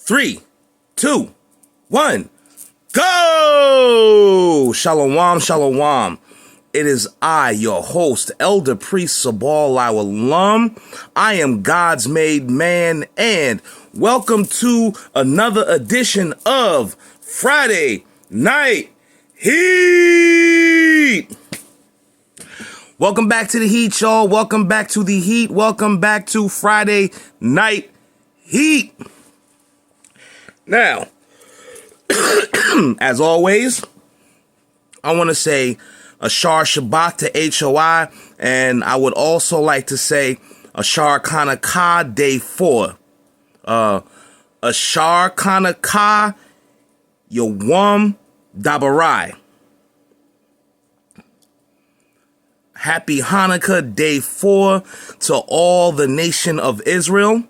3, 2, 1, go! Shalom, shalom. It is I, your host, Elder Priest Sabal Alum. I am God's made man, and welcome to another edition of Friday Night Heat. Welcome back to the Heat, y'all. Welcome back to the Heat. Welcome back to Friday Night Heat. Now, as always, I want to say Ashar Shabbat to HOI, and I would also like to say Ashar Kanaka Day 4. Ashar Kanaka Yawam Dabarai. Happy Hanukkah Day 4 to all the nation of Israel.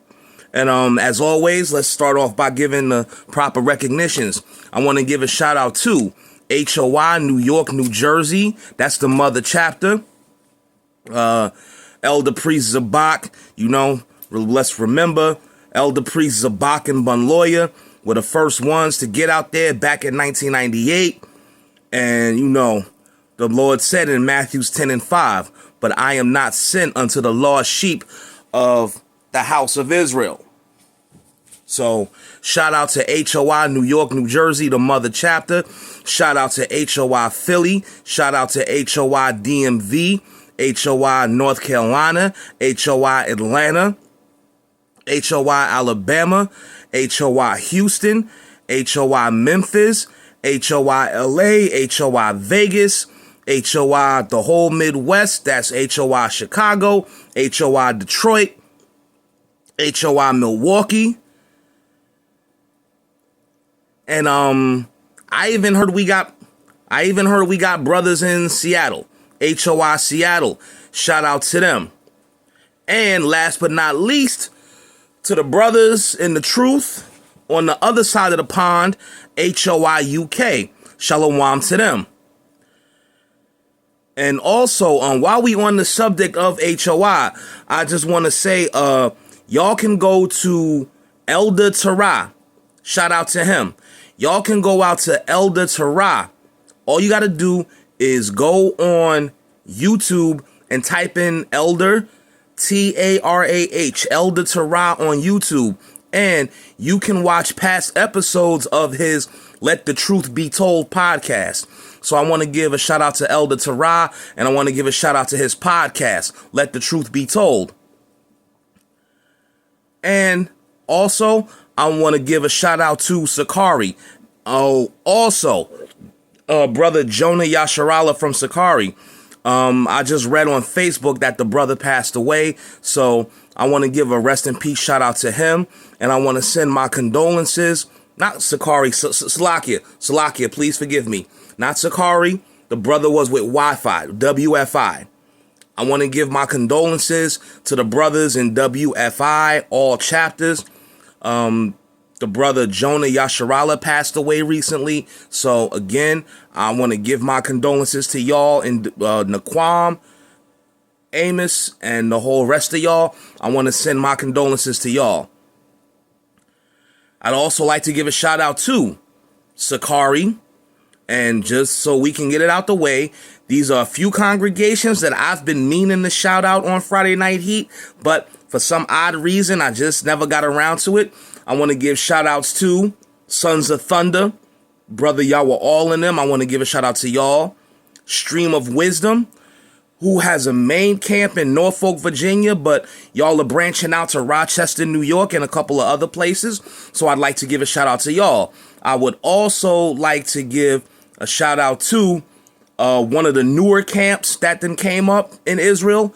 And as always, let's start off by giving the proper recognitions. I want to give a shout out to HOI, New York, New Jersey. That's the mother chapter. Elder Priest Zabak, let's remember Elder Priest Zabak and Bunloya were the first ones to get out there back in 1998. And, the Lord said in Matthew 10:5, but I am not sent unto the lost sheep of the house of Israel. So shout out to HOI New York, New Jersey, the mother chapter. Shout out to HOI Philly. Shout out to HOI DMV, HOI North Carolina, HOI Atlanta, HOI Alabama, HOI Houston, HOI Memphis, HOI LA, HOI Vegas, HOI the whole Midwest. That's HOI Chicago, HOI Detroit, HOI Milwaukee. And I even heard we got brothers in Seattle, HOI Seattle. Shout out to them. And last but not least, to the brothers in the truth on the other side of the pond, HOI UK. Shalom to them. And also, while we on the subject of HOI, I just want to say, y'all can go to Elder Torah. Shout out to him. Y'all can go out to Elder Torah. All you got to do is go on YouTube and type in Elder, Tarah, Elder Torah on YouTube. And you can watch past episodes of his Let the Truth Be Told podcast. So I want to give a shout out to Elder Torah, and I want to give a shout out to his podcast, Let the Truth Be Told. And also, I want to give a shout out to Sakari. Oh, also, brother Jonah Yasharala from Sakari. I just read on Facebook that the brother passed away. So I want to give a rest in peace shout out to him. And I want to send my condolences. Not Sakari, Salakia, please forgive me. Not Sakari. The brother was with Wi-Fi, WFI. I want to give my condolences to the brothers in WFI, all chapters. The brother Jonah Yasharala passed away recently. So again, I want to give my condolences to y'all in Naquam, Amos, and the whole rest of y'all. I want to send my condolences to y'all. I'd also like to give a shout out to Sakari. And just so we can get it out the way, these are a few congregations that I've been meaning to shout out on Friday Night Heat, but for some odd reason, I just never got around to it. I want to give shout outs to Sons of Thunder. Brother, y'all were all in them. I want to give a shout out to y'all. Stream of Wisdom, who has a main camp in Norfolk, Virginia, but y'all are branching out to Rochester, New York, and a couple of other places. So I'd like to give a shout out to y'all. I would also like to give a shout out to one of the newer camps that then came up in Israel,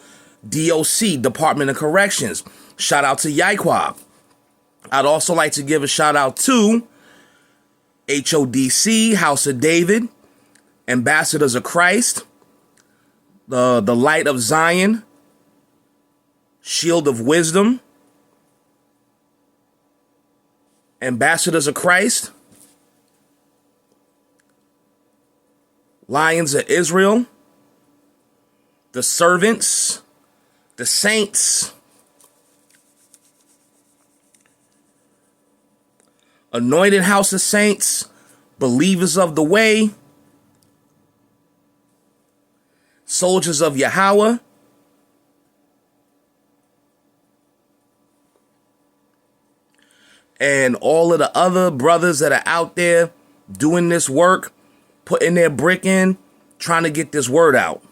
DOC, Department of Corrections. Shout out to Yaikwab. I'd also like to give a shout out to HODC, House of David, Ambassadors of Christ, the Light of Zion, Shield of Wisdom, Ambassadors of Christ, Lions of Israel, the Servants, the Saints, Anointed House of Saints, Believers of the Way, Soldiers of Yahweh, and all of the other brothers that are out there doing this work, putting their brick in, trying to get this word out.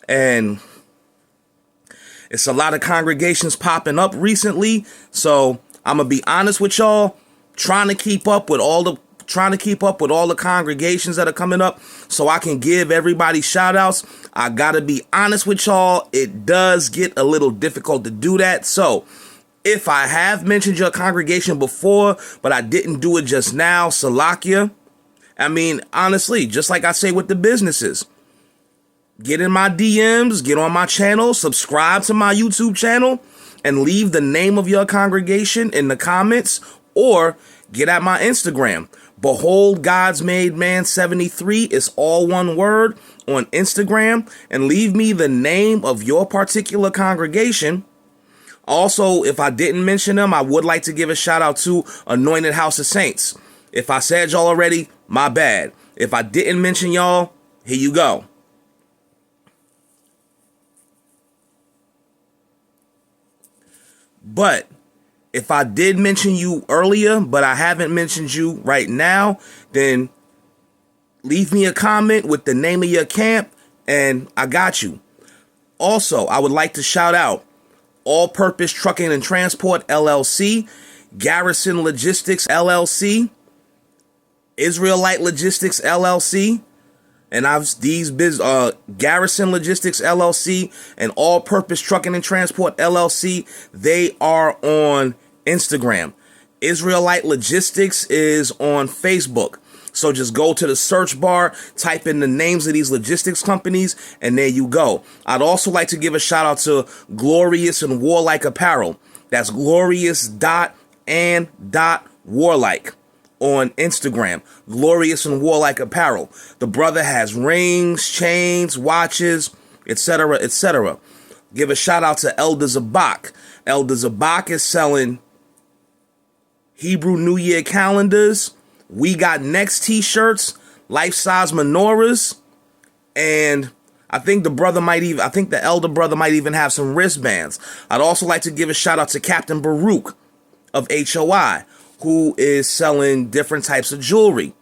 And it's a lot of congregations popping up recently, so I'm gonna be honest with y'all, trying to keep up with all the congregations that are coming up so I can give everybody shout outs. I gotta be honest with y'all, it does get a little difficult to do that. So if I have mentioned your congregation before, but I didn't do it just now, Salakia. I mean, honestly, just like I say with the businesses, get in my DMs, get on my channel, subscribe to my YouTube channel, and leave the name of your congregation in the comments, or get at my Instagram. Behold God's Made Man 73 is all one word on Instagram, and leave me the name of your particular congregation. Also, if I didn't mention them, I would like to give a shout out to Anointed House of Saints. If I said y'all already, my bad. If I didn't mention y'all, here you go. But if I did mention you earlier, but I haven't mentioned you right now, then leave me a comment with the name of your camp, and I got you. Also, I would like to shout out All Purpose Trucking and Transport, LLC, Garrison Logistics, LLC, Israelite Logistics, LLC, and Garrison Logistics, LLC, and All Purpose Trucking and Transport, LLC, they are on Instagram. Israelite Logistics is on Facebook. So just go to the search bar, type in the names of these logistics companies, and there you go. I'd also like to give a shout out to Glorious and Warlike Apparel. That's glorious.and.warlike on Instagram. Glorious and Warlike Apparel. The brother has rings, chains, watches, etc., etc. Give a shout out to Elder Zabak. Elder Zabak is selling Hebrew New Year calendars. We got next t-shirts, life-size menorahs, and I think the elder brother might even have some wristbands. I'd also like to give a shout out to Captain Baruch of HOI, who is selling different types of jewelry.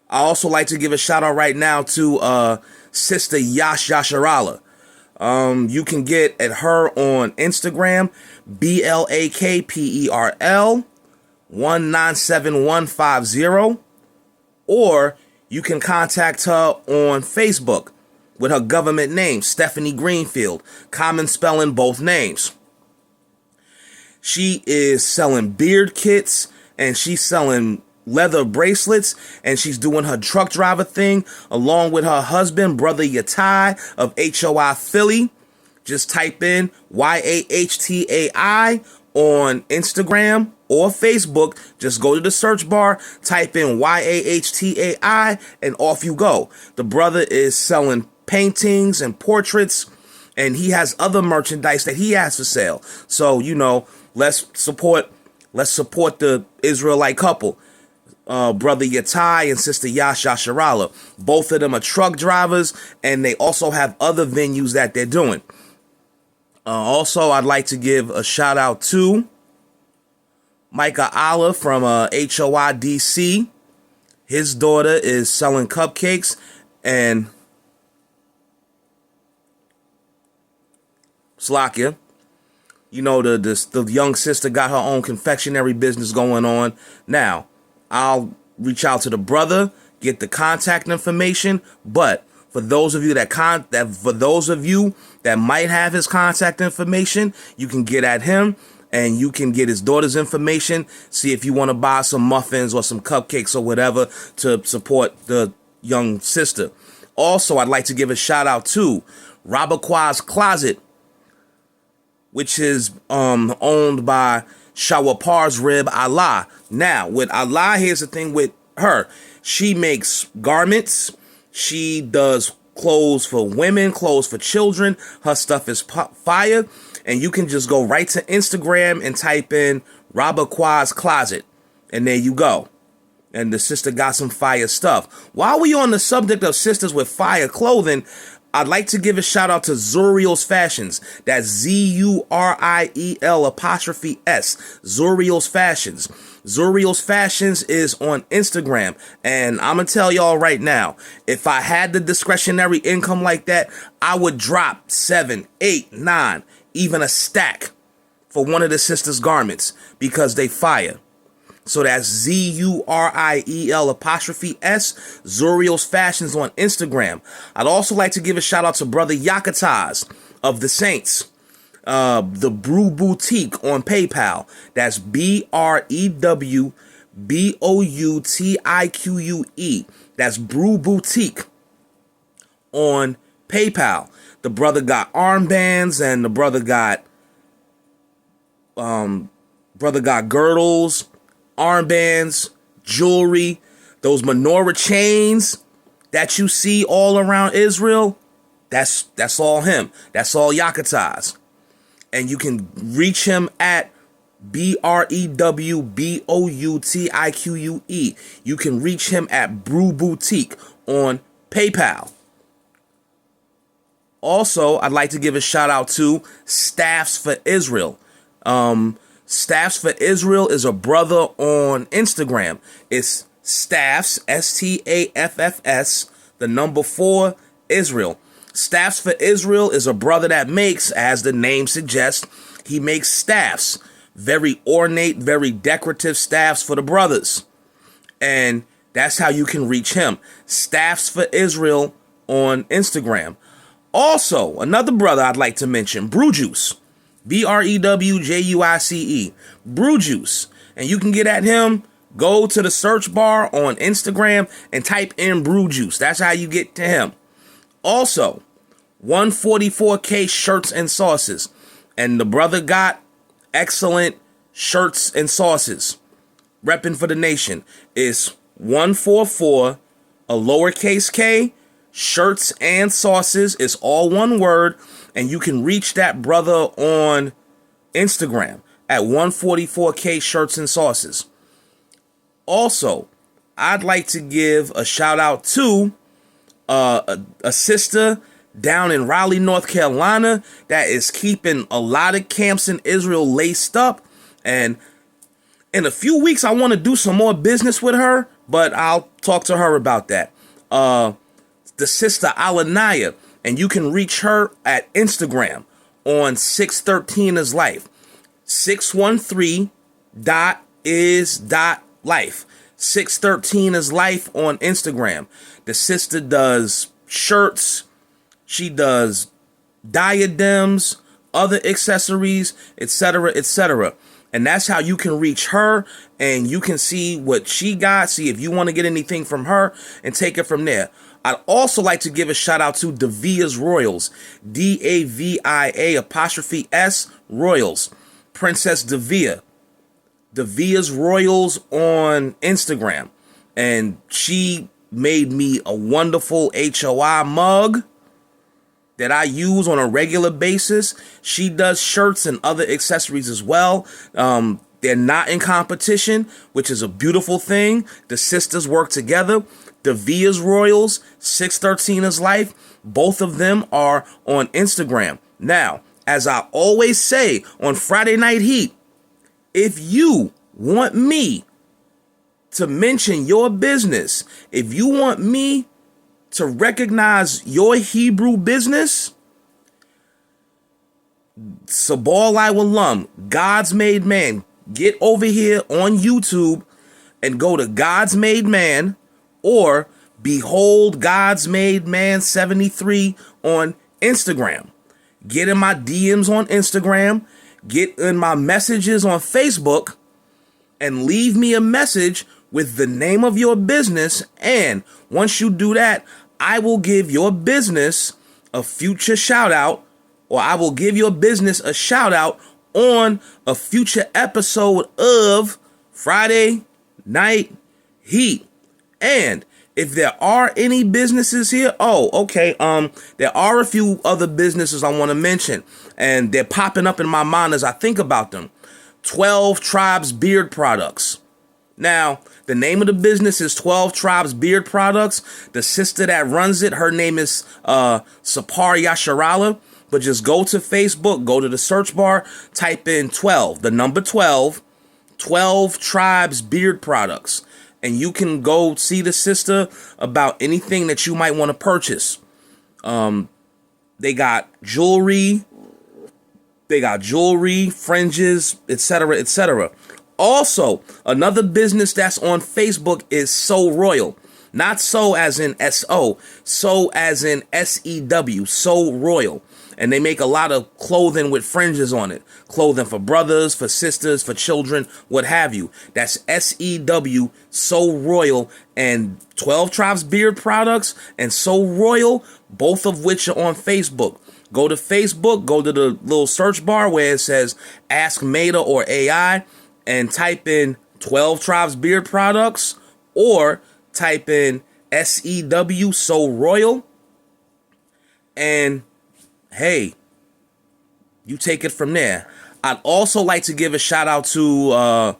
I also like to give a shout out right now to Sister Yasharala. You can get at her on Instagram, BLAKPERL 197150, or you can contact her on Facebook with her government name, Stephanie Greenfield, common spelling both names. She is selling beard kits, and she's selling leather bracelets, and she's doing her truck driver thing along with her husband, Brother Yatai of HOI Philly. Just type in YAHTAI on Instagram or Facebook. Just go to the search bar, type in YAHTAI, and off you go. The brother is selling paintings and portraits, and he has other merchandise that he has for sale. So, let's support the Israelite couple, Brother Yatai and Sister Yasharala. Both of them are truck drivers, and they also have other venues that they're doing. Also, I'd like to give a shout out to Micah Allah from HOI DC. His daughter is selling cupcakes, and Slakia, the young sister got her own confectionery business going on. Now, I'll reach out to the brother, get the contact information, but for those of you that might have his contact information, you can get at him, and you can get his daughter's information. See if you want to buy some muffins or some cupcakes or whatever to support the young sister. Also, I'd like to give a shout out to Rabaqua's Closet, which is owned by Shawapar's Rib Allah. Now, with Allah, here's the thing with her. She makes garments. She does clothes for women, clothes for children. Her stuff is fire. And you can just go right to Instagram and type in Rabaqua's Closet. And there you go. And the sister got some fire stuff. While we on the subject of sisters with fire clothing, I'd like to give a shout out to Zuriel's Fashions. That's Zuriel''S. Zuriel's Fashions. Zuriel's Fashions is on Instagram. And I'm going to tell y'all right now, if I had the discretionary income like that, I would drop 7, 8, 9, even a stack for one of the sisters' garments because they fire. So that's Zuriel''S, Zuriel's Fashions on Instagram. I'd also like to give a shout out to Brother Yakataz of the Saints, the Brew Boutique on PayPal. That's BREWBOUTIQUE. That's Brew Boutique on PayPal. The brother got armbands and the brother got girdles, armbands, jewelry, those menorah chains that you see all around Israel. That's all him. That's all Yakataz. And you can reach him at BREWBOUTIQUE. You can reach him at Brew Boutique on PayPal. Also, I'd like to give a shout out to Staffs for Israel. Staffs for Israel is a brother on Instagram. It's Staffs, STAFFS, the number 4, Israel. Staffs for Israel is a brother that makes, as the name suggests, he makes staffs. Very ornate, very decorative staffs for the brothers. And that's how you can reach him. Staffs for Israel on Instagram. Also, another brother I'd like to mention, Brew Juice. BREWJUICE. Brew Juice. And you can get at him. Go to the search bar on Instagram and type in Brew Juice. That's how you get to him. Also, 144K shirts and sauces. And the brother got excellent shirts and sauces. Repping for the nation. It's 144, a lowercase k, shirts and sauces. It's all one word. And you can reach that brother on Instagram at 144K shirts and sauces. Also, I'd like to give a shout out to a sister down in Raleigh, North Carolina that is keeping a lot of camps in Israel laced up. And in a few weeks, I want to do some more business with her, but I'll talk to her about that. The sister Alanaya. And you can reach her at Instagram on 613is life. 613.is.life. 613 is life on Instagram. The sister does shirts. She does diadems, other accessories, etc., etc. And that's how you can reach her and you can see what she got, see if you want to get anything from her and take it from there. I'd also like to give a shout out to Davia's Royals, DAVIA''S Royals, Princess Davia, Davia's Royals on Instagram. And she made me a wonderful HOI mug that I use on a regular basis. She does shirts and other accessories as well. They're not in competition, which is a beautiful thing. The sisters work together. Davia's Royals, 613 is life. Both of them are on Instagram. Now, as I always say on Friday Night Heat, if you want me to mention your business, if you want me to recognize your Hebrew business, Sabalai Walam, God's Made Man, get over here on YouTube and go to God's Made Man or Behold God's Made Man 73 on Instagram. Get in my DMs on Instagram, get in my messages on Facebook, and leave me a message with the name of your business. And once you do that, I will give your business a future shout out, or I will give your business a shout out on a future episode of Friday Night Heat. And if there are any businesses here, there are a few other businesses I want to mention, and they're popping up in my mind as I think about them. 12 Tribes Beard Products. Now, the name of the business is 12 Tribes Beard Products. The sister that runs it, her name is Sapar Yasharala. But just go to Facebook, go to the search bar, type in 12, the number 12, 12 Tribes Beard Products. And you can go see the sister about anything that you might want to purchase. They got jewelry, fringes, etc., etc. Also, another business that's on Facebook is So Royal. Not so as in S-O, so as in S-E-W, So Royal. And they make a lot of clothing with fringes on it. Clothing for brothers, for sisters, for children, what have you. That's S-E-W, So Royal, and 12 Tribes Beard Products and So Royal, both of which are on Facebook. Go to Facebook, go to the little search bar where it says Ask Meta or AI, and type in 12 Tribes Beard Products, or type in SEW So Royal, and hey, you take it from there. I'd also like to give a shout out to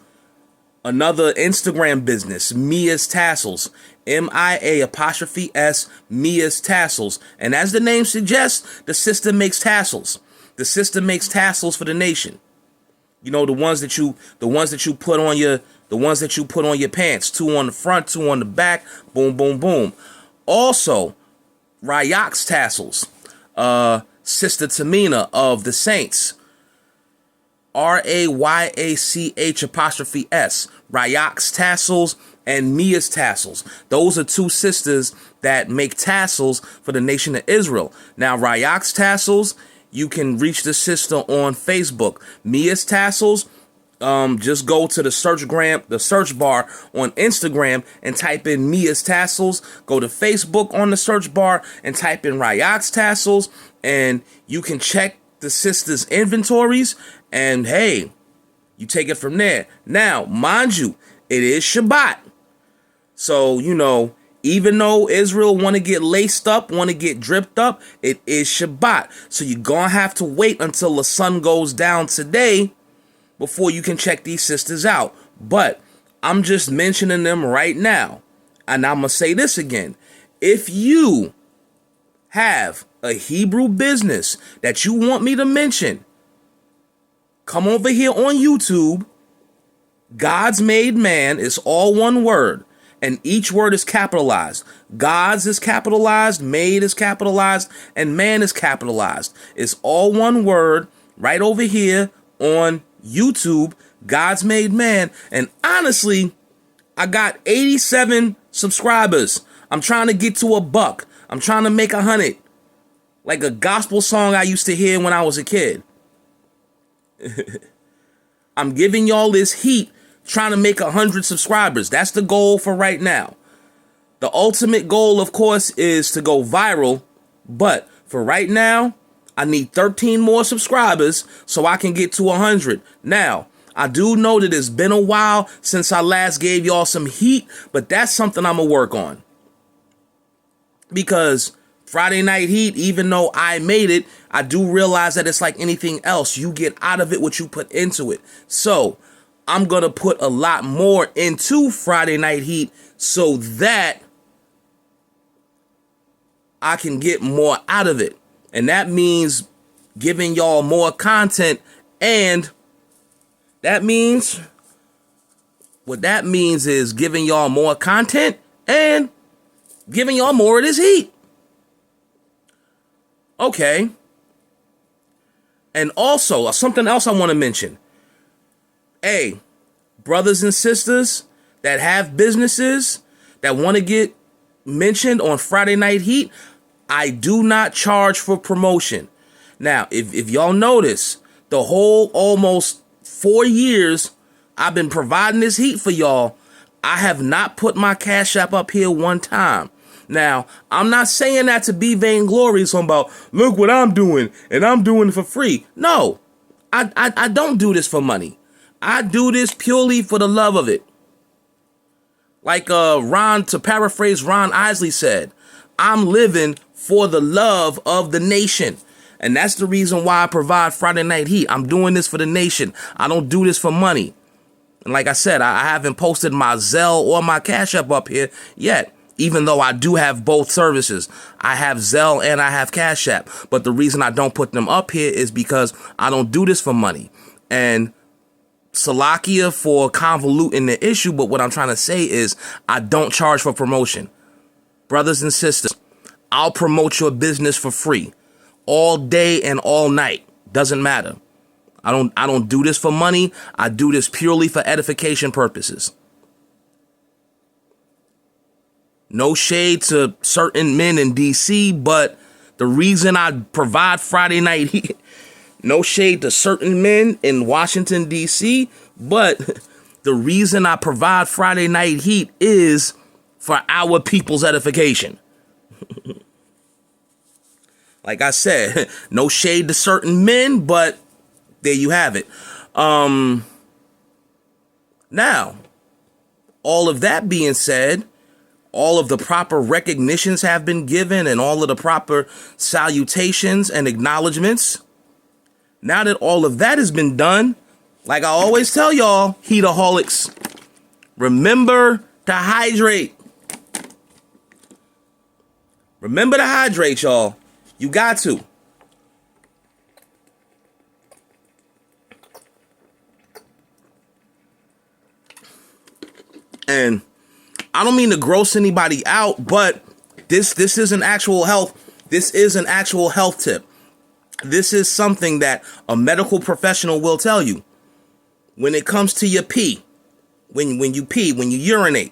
another Instagram business, Mia's Tassels. MIA''S, Mia's Tassels. And as the name suggests, the sister makes tassels. The sister makes tassels for the nation. You know, the ones that you put on your pants. 2 on the front, 2 on the back. Boom, boom, boom. Also, Ryak's Tassels. Sister Tamina of the Saints. RAYACH''S. Ryak's Tassels and Mia's Tassels. Those are 2 sisters that make tassels for the nation of Israel. Now, Ryak's Tassels, you can reach the sister on Facebook. Mia's Tassels, just go to the search bar on Instagram and type in Mia's Tassels. Go to Facebook on the search bar and type in Ryak's Tassels, and you can check the sisters' inventories, and hey, you take it from there. Now, mind you, it is Shabbat. So, you know, even though Israel want to get laced up, want to get dripped up, it is Shabbat. So you're going to have to wait until the sun goes down today before you can check these sisters out. But I'm just mentioning them right now. And I'm going to say this again. If you have a Hebrew business that you want me to mention, come over here on YouTube. God's Made Man is all one word, and each word is capitalized. God's is capitalized, made is capitalized, and man is capitalized. It's all one word right over here on YouTube, God's Made Man. And honestly, I got 87 subscribers. I'm trying to get to 100. I'm trying to make 100. Like a gospel song I used to hear when I was a kid. I'm giving y'all this heat, trying to make 100 subscribers. That's the goal for right now. The ultimate goal, of course, is to go viral. But for right now, I need 13 more subscribers so I can get to 100. Now, I do know that it's been a while since I last gave y'all some heat, but that's something I'm going to work on. Because Friday Night Heat, even though I made it, I do realize that it's like anything else. You get out of it what you put into it. So I'm going to put a lot more into Friday Night Heat so that I can get more out of it. And that means giving y'all more content. And that means, what that means is giving y'all more content and giving y'all more of this heat. Okay. And also, something else I want to mention. Hey, brothers and sisters that have businesses that want to get mentioned on Friday Night Heat, I do not charge for promotion. Now, if y'all notice, the whole almost 4 years I've been providing this heat for y'all, I have not put my Cash App up here one time. Now, I'm not saying that to be vainglorious about, look what I'm doing, and I'm doing it for free. No, I don't do this for money. I do this purely for the love of it. Like to paraphrase Ron Isley said, I'm living for the love of the nation. And that's the reason why I provide Friday Night Heat. I'm doing this for the nation. I don't do this for money. And like I said, I haven't posted my Zelle or my Cash App up here yet, even though I do have both services. I have Zelle and I have Cash App. But the reason I don't put them up here is because I don't do this for money. And Salakia for convoluting the issue, but what I'm trying to say is I don't charge for promotion. Brothers and sisters, I'll promote your business for free all day and all night. Doesn't matter. I don't do this for money. I do this purely for edification purposes. No shade to certain men in DC, but the reason I provide Friday Night Heat, no shade to certain men in Washington, DC, but the reason I provide Friday Night Heat is for our people's edification. Like I said, no shade to certain men, but there you have it. Now, all of that being said, all of the proper recognitions have been given and all of the proper salutations and acknowledgments. Now that all of that has been done, like I always tell y'all, heataholics, remember to hydrate. Remember to hydrate, y'all. You got to. And I don't mean to gross anybody out, but this is an actual health. This is an actual health tip. This is something that a medical professional will tell you. When it comes to your pee, when you urinate,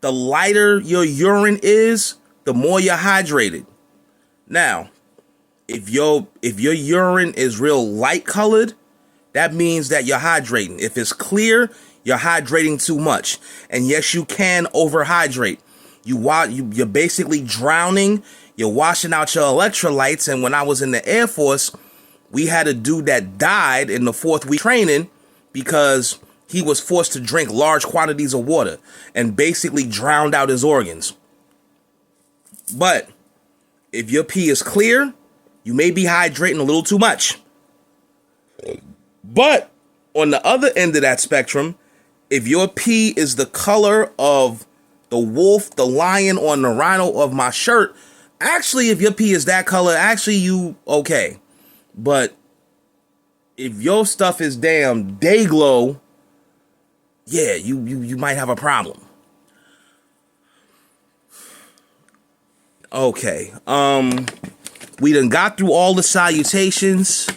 the lighter your urine is, the more you're hydrated. Now, if your urine is real light colored, that means that you're hydrating. If it's clear, you're hydrating too much. And yes, you can overhydrate. You're basically drowning. You're washing out your electrolytes. And when I was in the Air Force, we had a dude that died in the 4th week training because he was forced to drink large quantities of water and basically drowned out his organs. But if your pee is clear, you may be hydrating a little too much. But on the other end of that spectrum, if your pee is the color of the wolf, the lion, or the rhino of my shirt, actually, if your pee is that color, actually you okay. But if your stuff is damn day glow, yeah, you might have a problem. Okay, we done got through all the salutations.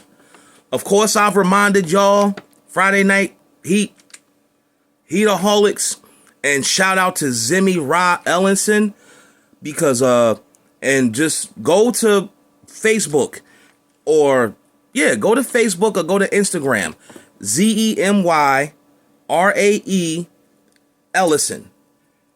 Of course, I've reminded y'all, Friday Night Heat, Heataholics, and shout out to Zimmy Ra Ellenson, because, and just go to Facebook, or, yeah, go to Facebook or go to Instagram, ZEMYRAE Ellison,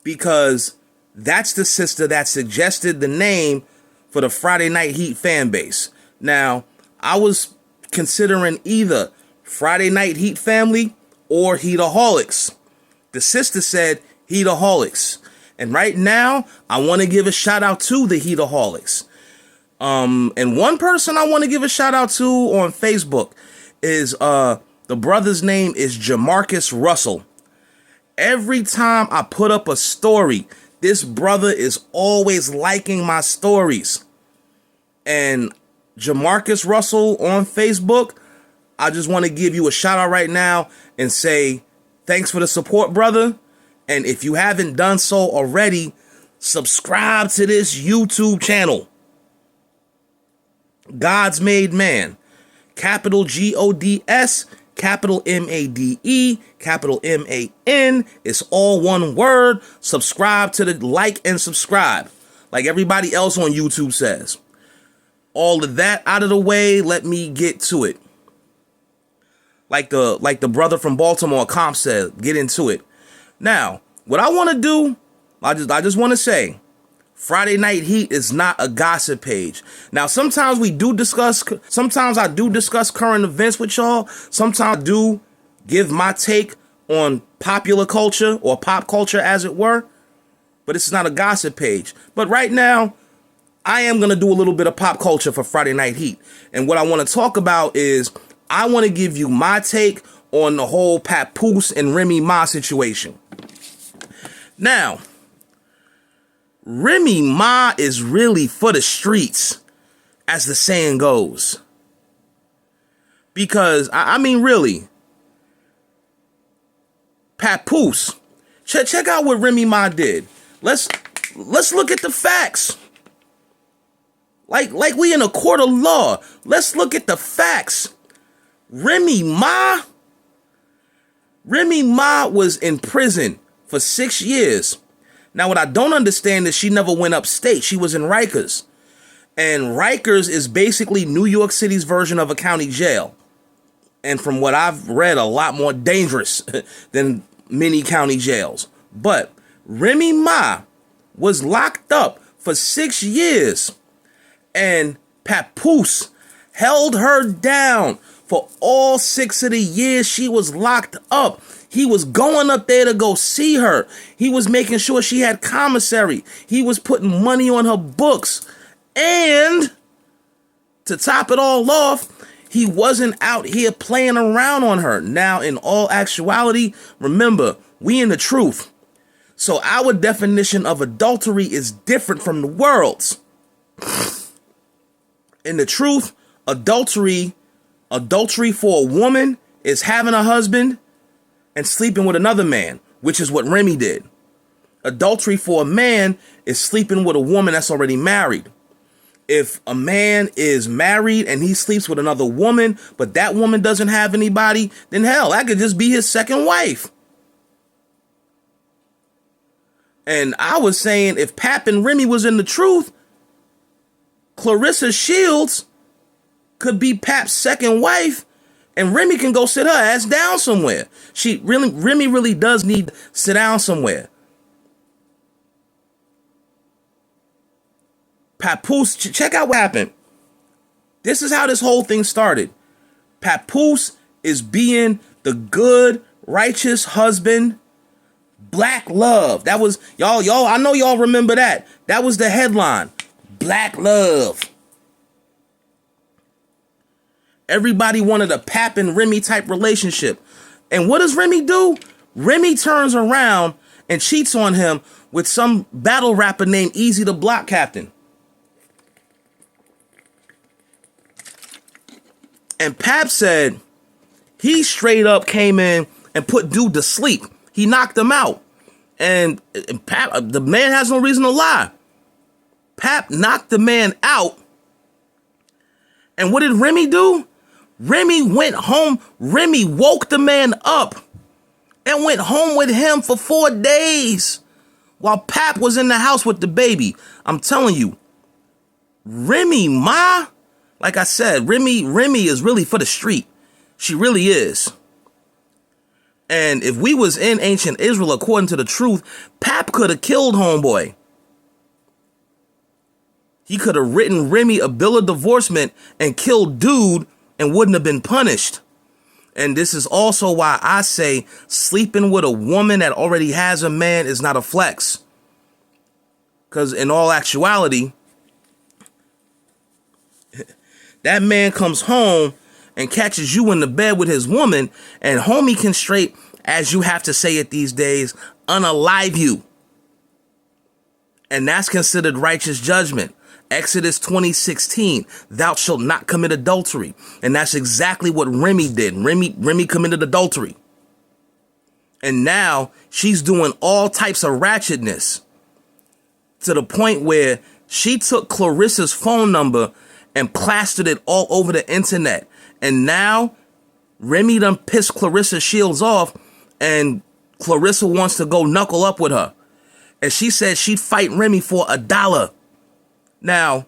because that's the sister that suggested the name for the Friday Night Heat fan base. Now, I was considering either Friday Night Heat Family or Heataholics. The sister said Heataholics. And right now, I want to give a shout out to the Heataholics. And one person I want to give a shout out to on Facebook is the brother's name is Jamarcus Russell. Every time I put up a story, this brother is always liking my stories. And Jamarcus Russell on Facebook, I just want to give you a shout out right now and say thanks for the support, brother. And if you haven't done so already, subscribe to this YouTube channel. God's Made Man. Capital Gods, capital MADE, capital MAN. It's all one word. Subscribe to the like and subscribe, like everybody else on YouTube says. All of that out of the way, let me get to it. Like the brother from Baltimore, Comp, said, get into it. Now, what I want to do, I just want to say, Friday Night Heat is not a gossip page. Now, sometimes I do discuss current events with y'all. Sometimes I do give my take on popular culture or pop culture, as it were. But it's not a gossip page. But right now, I am going to do a little bit of pop culture for Friday Night Heat. And what I want to talk about is I want to give you my take on the whole Papoose and Remy Ma situation. Now, Remy Ma is really for the streets, as the saying goes. Because, I mean, really, Papoose, check out what Remy Ma did. Let's look at the facts. Like we in a court of law. Let's look at the facts. Remy Ma was in prison for 6 years. Now, what I don't understand is she never went upstate. She was in Rikers. And Rikers is basically New York City's version of a county jail. And from what I've read, a lot more dangerous than many county jails. But Remy Ma was locked up for 6 years. And Papoose held her down for all 6 of the years she was locked up. He was going up there to go see her. He was making sure she had commissary. He was putting money on her books. And to top it all off, he wasn't out here playing around on her. Now, in all actuality, remember, we in the truth. So our definition of adultery is different from the world's. In the truth, adultery for a woman is having a husband and sleeping with another man, which is what Remy did. Adultery for a man is sleeping with a woman that's already married. If a man is married and he sleeps with another woman, but that woman doesn't have anybody, then hell, that could just be his second wife. And I was saying, if Pap and Remy was in the truth, Clarissa Shields could be Pap's second wife, and Remy can go sit her ass down somewhere. Remy really does need to sit down somewhere. Papoose, check out what happened. This is how this whole thing started. Papoose is being the good, righteous husband. Black love. That was, y'all, I know y'all remember that. That was the headline. Black love. Everybody wanted a Pap and Remy type relationship. And what does Remy do? Remy turns around and cheats on him with some battle rapper named Easy the Block Captain. And Pap said he straight up came in and put dude to sleep. He knocked him out. And Pap, the man has no reason to lie. Pap knocked the man out. And what did Remy do? Remy went home. Remy woke the man up and went home with him for 4 days while Pap was in the house with the baby. I'm telling you, Remy Ma, like I said, Remy is really for the street. She really is. And if we was in ancient Israel, according to the truth, Pap could have killed homeboy. He could have written Remy a bill of divorcement and killed dude and wouldn't have been punished. And this is also why I say sleeping with a woman that already has a man is not a flex. Because in all actuality, that man comes home and catches you in the bed with his woman, and homie can straight, as you have to say it these days, unalive you. And that's considered righteous judgment. Exodus 20:16, thou shalt not commit adultery. And that's exactly what Remy did. Remy committed adultery. And now she's doing all types of ratchetness to the point where she took Clarissa's phone number and plastered it all over the internet. And now Remy done pissed Clarissa Shields off, and Clarissa wants to go knuckle up with her. And she said she'd fight Remy for $1. Now,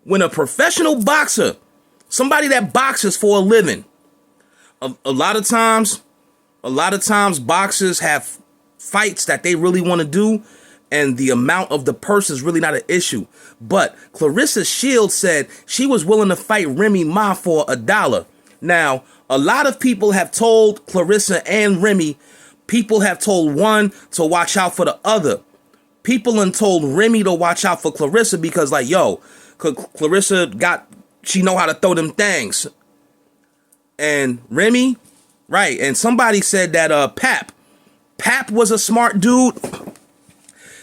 when a professional boxer, somebody that boxes for a living, a lot of times boxers have fights that they really want to do, and the amount of the purse is really not an issue. But Clarissa Shields said she was willing to fight Remy Ma for $1. Now, a lot of people have told Clarissa and Remy, people have told one to watch out for the other. People done told Remy to watch out for Clarissa because, like, yo, Clarissa she know how to throw them things. And Remy, Right. And somebody said that Pap was a smart dude.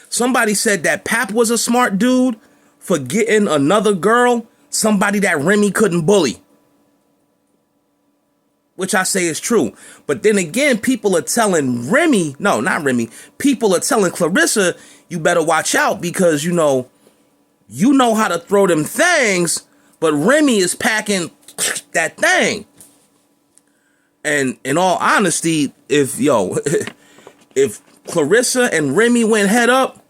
Somebody said that Pap was a smart dude for getting another girl, somebody that Remy couldn't bully. Which I say is true. But then again, people are telling Remy, no, not Remy, people are telling Clarissa, you better watch out because, you know how to throw them things, but Remy is packing that thing. And in all honesty, if Clarissa and Remy went head up,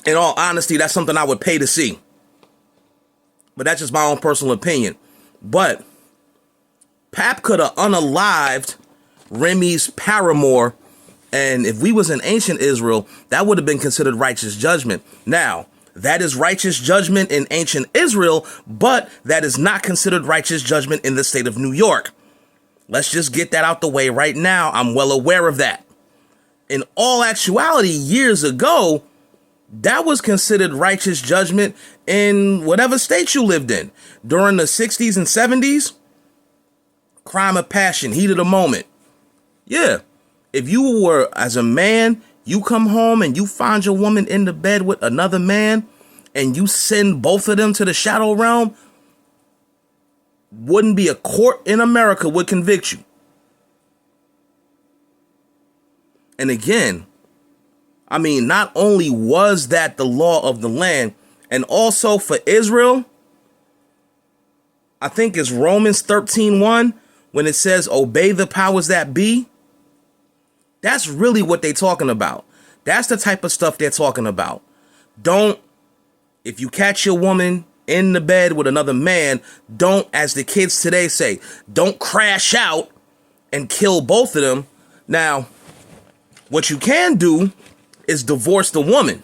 in all honesty, that's something I would pay to see. But that's just my own personal opinion. But Pap could have unalived Remy's paramour, and if we was in ancient Israel, that would have been considered righteous judgment. Now, that is righteous judgment in ancient Israel, but that is not considered righteous judgment in the state of New York. Let's just get that out the way right now. I'm well aware of that. In all actuality, years ago, that was considered righteous judgment in whatever state you lived in. During the 60s and 70s, crime of passion, heat of the moment. Yeah, if you were, as a man, you come home and you find your woman in the bed with another man and you send both of them to the shadow realm, wouldn't be a court in America would convict you. And again, I mean, not only was that the law of the land, and also for Israel, I think it's Romans 13:1, when it says, obey the powers that be. That's really what they're talking about. That's the type of stuff they're talking about. If you catch your woman in the bed with another man, don't, as the kids today say, don't crash out and kill both of them. Now, what you can do is divorce the woman.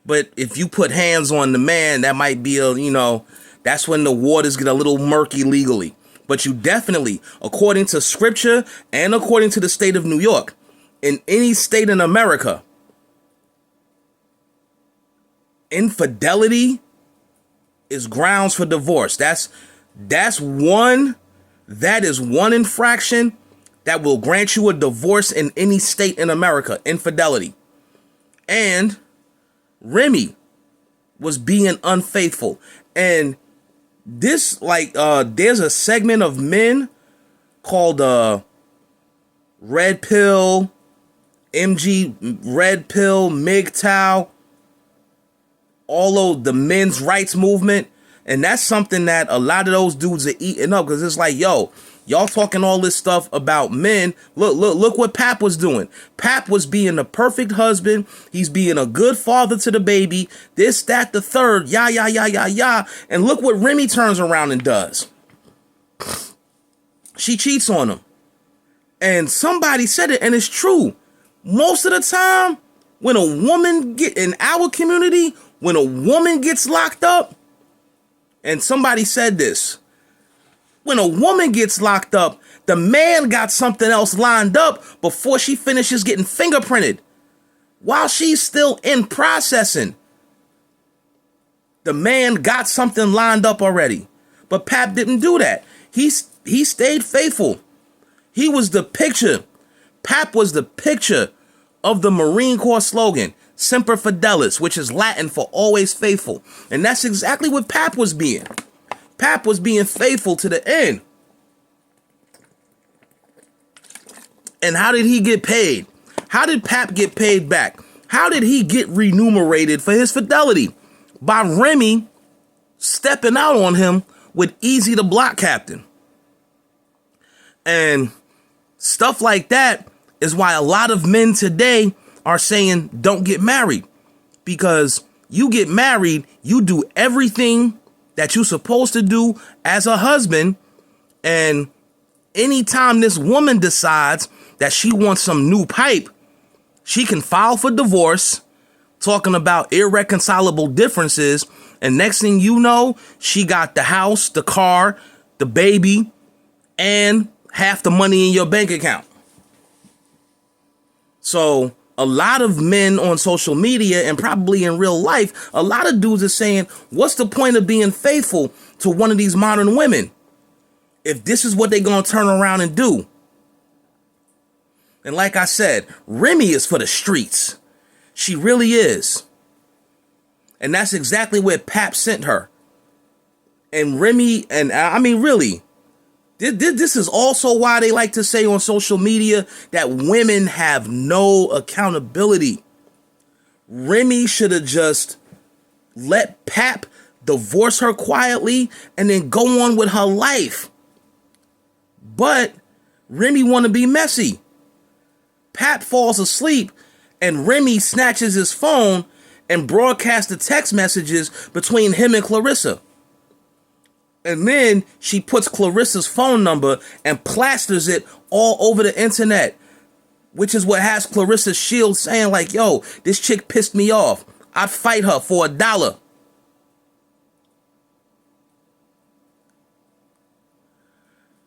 But if you put hands on the man, that might be that's when the waters get a little murky legally. But you definitely, according to scripture and according to the state of New York, in any state in America, infidelity is grounds for divorce. That is one infraction that will grant you a divorce in any state in America, infidelity. And Remy was being unfaithful. And this, there's a segment of men called Red Pill, MG Red Pill, MGTOW, all of the men's rights movement. And that's something that a lot of those dudes are eating up, because it's like, yo, y'all talking all this stuff about men. Look what Pap was doing. Pap was being the perfect husband. He's being a good father to the baby. This, that, the third, yah. And look what Remy turns around and does. She cheats on him. And somebody said it, and it's true. Most of the time, when a woman in our community, when a woman gets locked up, and somebody said this, when a woman gets locked up, the man got something else lined up before she finishes getting fingerprinted. While she's still in processing, the man got something lined up already. But Pap didn't do that. He stayed faithful. He was the picture. Pap was the picture of the Marine Corps slogan, Semper Fidelis, which is Latin for always faithful. And that's exactly what Pap was being. Pap was being faithful to the end. And how did he get paid? How did Pap get paid back? How did he get remunerated for his fidelity? By Remy stepping out on him with Easy the Block Captain. And stuff like that is why a lot of men today are saying don't get married. Because you get married, you do everything that you're supposed to do as a husband, and anytime this woman decides that she wants some new pipe, she can file for divorce, talking about irreconcilable differences, and next thing you know, she got the house, the car, the baby, and half the money in your bank account. So a lot of men on social media and probably in real life, a lot of dudes are saying, what's the point of being faithful to one of these modern women? if this is what they're going to turn around and do. And like I said, Remy is for the streets. She really is. And that's exactly where Pap sent her. And Remy, and I mean, really, this is also why they like to say on social media that women have no accountability. Remy should have just let Pap divorce her quietly and then go on with her life. But Remy want to be messy. Pap falls asleep and Remy snatches his phone and broadcasts the text messages between him and Clarissa. And then she puts Clarissa's phone number and plasters it all over the internet, which is what has Clarissa Shields saying like, yo, this chick pissed me off. I'd fight her for $1.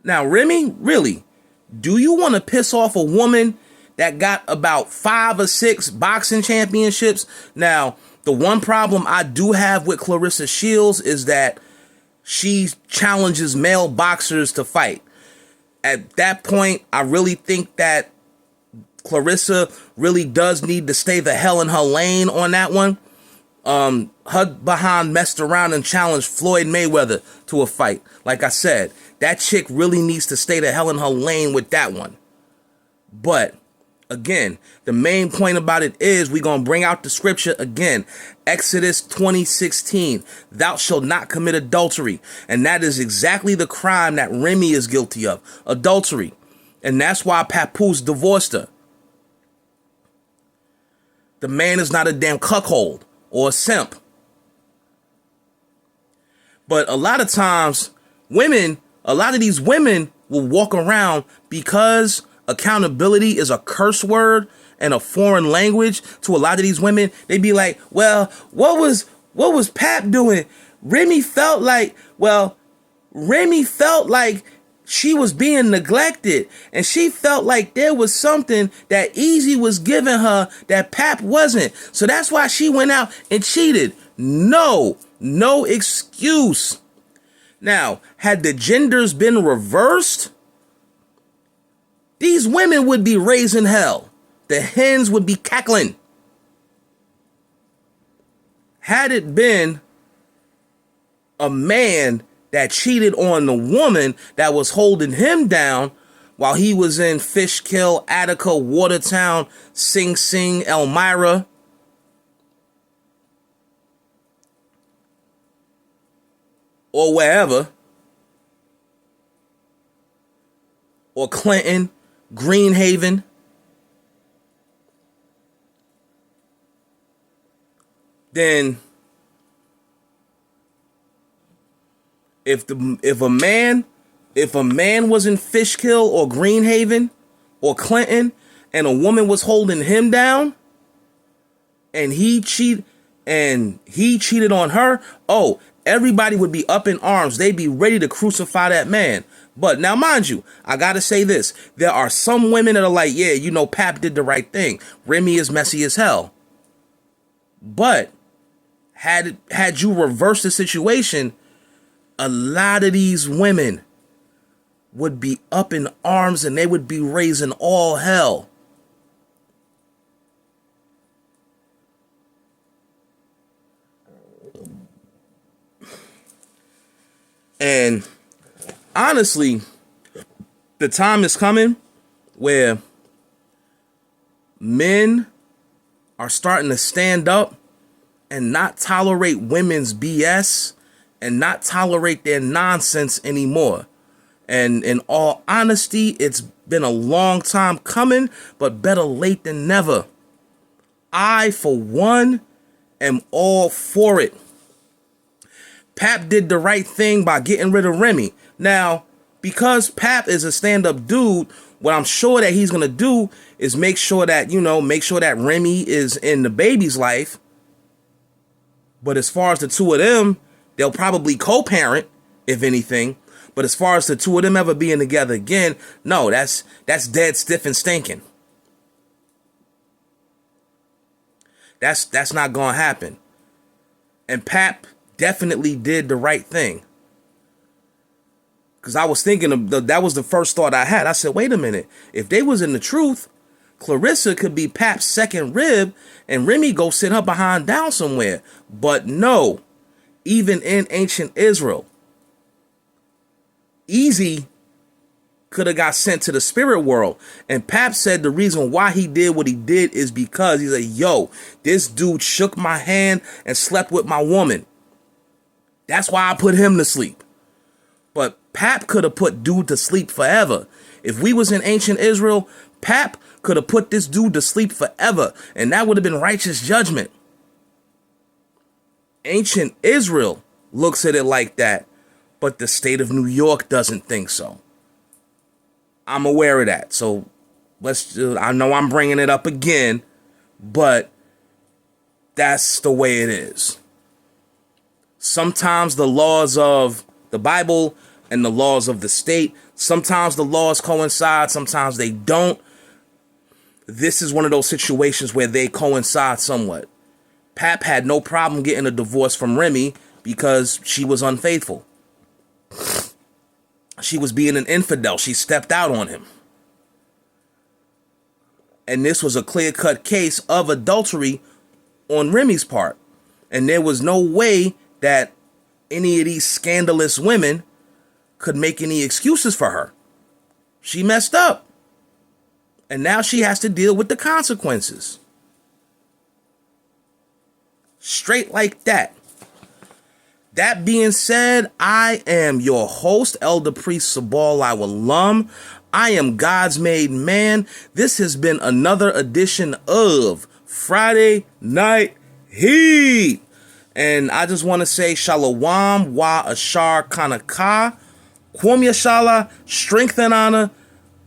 Now, Remy, really, do you want to piss off a woman that got about 5 or 6 boxing championships? Now, the one problem I do have with Clarissa Shields is that she challenges male boxers to fight. At that point, I really think that Clarissa really does need to stay the hell in her lane on that one. Her behind messed around and challenged Floyd Mayweather to a fight. Like I said, that chick really needs to stay the hell in her lane with that one. But again, the main point about it is we're going to bring out the scripture again. Exodus 20:16, thou shalt not commit adultery. And that is exactly the crime that Remy is guilty of, adultery. And that's why Papoose divorced her. The man is not a damn cuckold or a simp. But a lot of times, a lot of these women will walk around because accountability is a curse word and a foreign language to a lot of these women. They be like, well, what was Pap doing? Remy felt like she was being neglected, and she felt like there was something that Easy was giving her that Pap wasn't. So that's why she went out and cheated. No excuse. Now, had the genders been reversed, these women would be raising hell. The hens would be cackling. Had it been a man that cheated on the woman that was holding him down while he was in Fishkill, Attica, Watertown, Sing Sing, Elmira, or wherever, or Clinton, Greenhaven, then if a man was in Fishkill or Greenhaven or Clinton and a woman was holding him down and he cheated on her, oh, everybody would be up in arms. They'd be ready to crucify that man. But now, mind you, I gotta say this. There are some women that are like, yeah, Pap did the right thing. Remy is messy as hell. But had you reversed the situation, a lot of these women would be up in arms and they would be raising all hell. And honestly, the time is coming where men are starting to stand up and not tolerate women's BS and not tolerate their nonsense anymore. And in all honesty, it's been a long time coming, but better late than never. I, for one, am all for it. Pap did the right thing by getting rid of Remy. Now, because Pap is a stand-up dude, what I'm sure that he's going to do is make sure that Remy is in the baby's life. But as far as the two of them, they'll probably co-parent, if anything. But as far as the two of them ever being together again, no, that's dead, stiff, and stinking. That's not going to happen. And Pap definitely did the right thing. Because I was thinking that was the first thought I had. I said, wait a minute. If they was in the truth, Clarissa could be Pap's second rib and Remy go sit her behind down somewhere. But no, even in ancient Israel, Easy could have got sent to the spirit world. And Pap said the reason why he did what he did is because he's like, yo, this dude shook my hand and slept with my woman. That's why I put him to sleep. But Pap could have put dude to sleep forever. If we was in ancient Israel, Pap could have put this dude to sleep forever. And that would have been righteous judgment. Ancient Israel looks at it like that. But the state of New York doesn't think so. I'm aware of that. So I know I'm bringing it up again, but that's the way it is. Sometimes the laws of the Bible and the laws of the state, sometimes the laws coincide, sometimes they don't. This is one of those situations where they coincide somewhat. Pap had no problem getting a divorce from Remy because she was unfaithful. She was being an infidel. She stepped out on him. And this was a clear-cut case of adultery on Remy's part. And there was no way that any of these scandalous women could make any excuses for her. She messed up. And now she has to deal with the consequences. Straight like that. That being said, I am your host, Elder Priest Sabal alum. I am God's made man. This has been another edition of Friday Night Heat. And I just want to say Shalom wa ashar kanaka. Kwum yashala, strength and honor.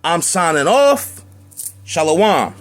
I'm signing off. Shalom.